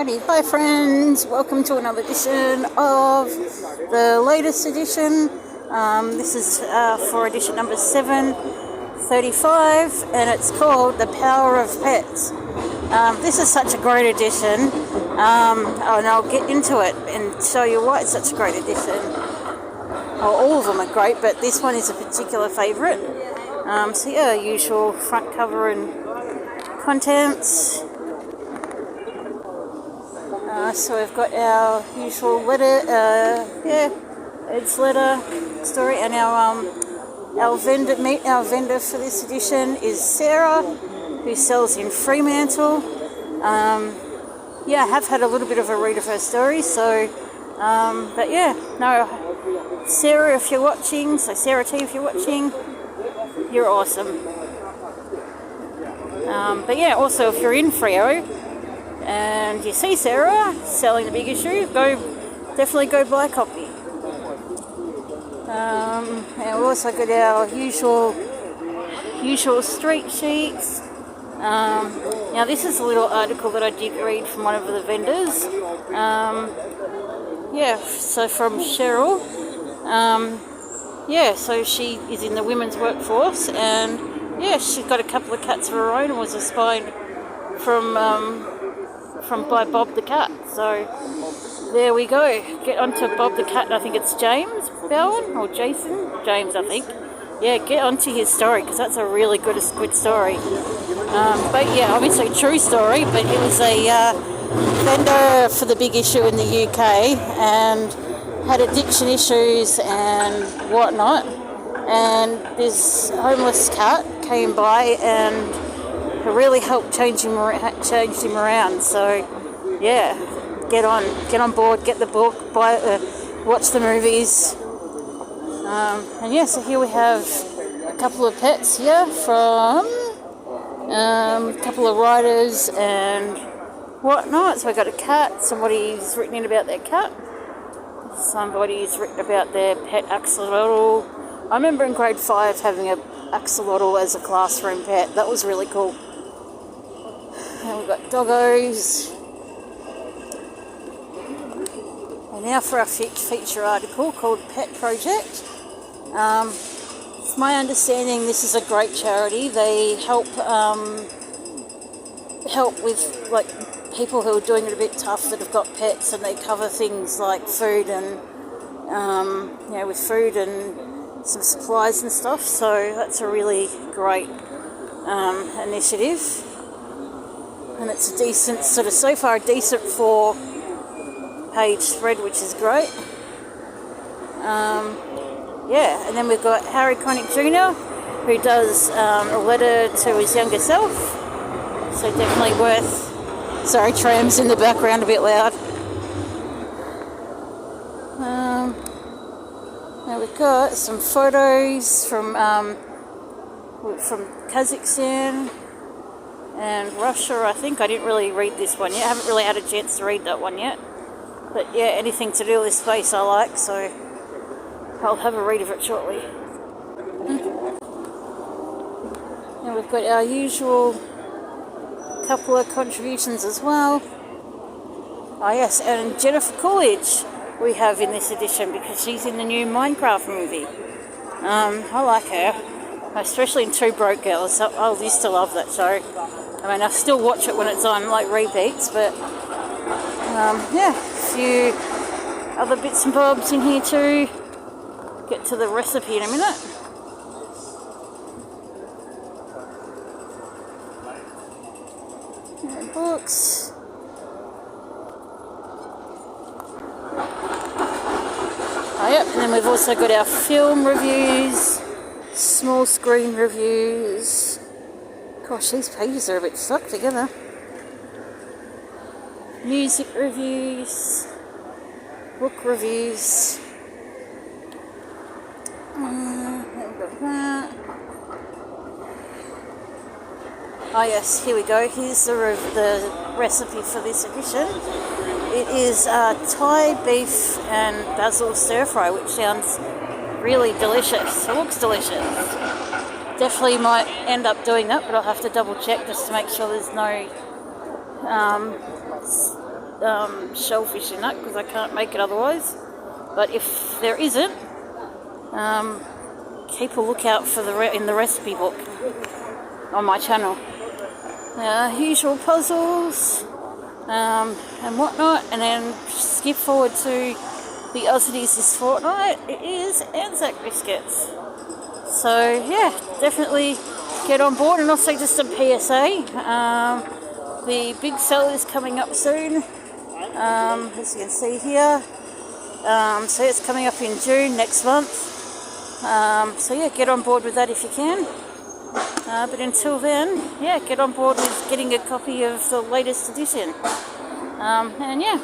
Alrighty, hi friends, welcome to another edition of the latest edition. This is for edition number 735, and it's called The Power of Pets. This is such a great edition, and I'll get into it and show you why it's such a great edition. Well, all of them are great, but this one is a particular favourite. So yeah, usual front cover and contents. So we've got our usual letter, it's letter story, and our vendor. Meet our vendor for this edition is Sarah, who sells in Fremantle. I have had a little bit of a read of her story, so, but yeah, no, Sarah, if you're watching, so Sarah T, if you're watching, you're awesome. But yeah, also if you're in Freo and you see Sarah selling the big issue, definitely go buy a copy. And we've also got our usual street sheets. Now this is a little article that I did read from one of the vendors. So from Cheryl. So she is in the women's workforce, and she's got a couple of cats of her own and was inspired by Bob the Cat. So there we go. Get onto Bob the Cat. I think it's James Bowen or Jason James, I think. Yeah, get onto his story because that's a really good story. But yeah, obviously true story. But it was a vendor for the big issue in the UK and had addiction issues and whatnot. And this homeless cat came by and really helped change him around. So yeah, get on board, get the book, watch the movies. So here we have a couple of pets here from a couple of writers and whatnot. So we got a cat. Somebody's written in about their cat. Somebody's written about their pet axolotl. I remember in grade 5 having an axolotl as a classroom pet. That was really cool. And we've got doggos. And now for our feature article called Pet Project. It's my understanding this is a great charity. They help with like people who are doing it a bit tough that have got pets, and they cover things like food and with food and some supplies and stuff. So that's a really great initiative. And it's a decent, so far a decent 4-page spread, which is great. And then we've got Harry Connick Jr, who does a letter to his younger self. So definitely worth... Sorry, tram's in the background, a bit loud. Now we've got some photos from Kazakhstan and Russia, I think. I didn't really read this one yet. I haven't really had a chance to read that one yet. But yeah, anything to do with space I like, so I'll have a read of it shortly. And we've got our usual couple of contributions as well. Oh yes, and Jennifer Coolidge we have in this edition because she's in the new Minecraft movie. I like her, especially in Two Broke Girls. I used to love that show. I mean, I still watch it when it's on, like, repeats, but, a few other bits and bobs in here too. Get to the recipe in a minute. And books. And then we've also got our film reviews, small screen reviews. Gosh, these pages are a bit stuck together. Music reviews, book reviews. We've got that. Oh yes, here we go. Here's the recipe for this edition. It is Thai beef and basil stir fry, which sounds really delicious. It looks delicious. Definitely might end up doing that, but I'll have to double check just to make sure there's no shellfish in that because I can't make it otherwise. But if there isn't, keep a lookout for in the recipe book on my channel. Usual puzzles and whatnot, and then skip forward to the Ozzities this fortnight. It is ANZAC Biscuits. So yeah, definitely get on board. And also just a PSA, the big sale is coming up soon, as you can see here. So it's coming up in June next month. So yeah, get on board with that if you can. But until then, yeah, get on board with getting a copy of the latest edition. And yeah,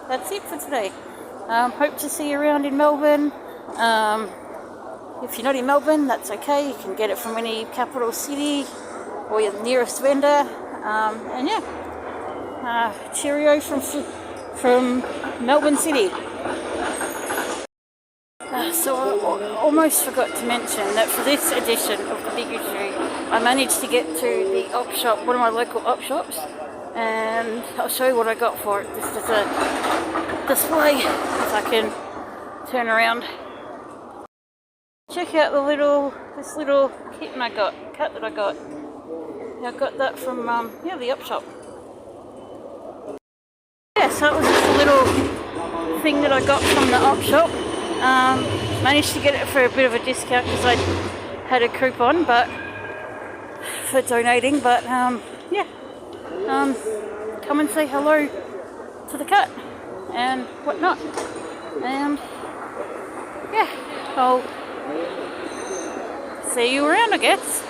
that's it for today. Hope to see you around in Melbourne. If you're not in Melbourne, that's okay. You can get it from any capital city or your nearest vendor. And yeah, cheerio from Melbourne City. So I almost forgot to mention that for this edition of the Big Issue, I managed to get to the op shop, one of my local op shops, and I'll show you what I got for it. Just as a display, if I can turn around. Check out this little kitten cat that I got. I got that from the op shop. Yeah, so it was just a little thing that I got from the op shop. Managed to get it for a bit of a discount because I had a coupon, but for donating. But yeah, come and say hello to the cat and whatnot. And yeah, I'll see you around, I guess.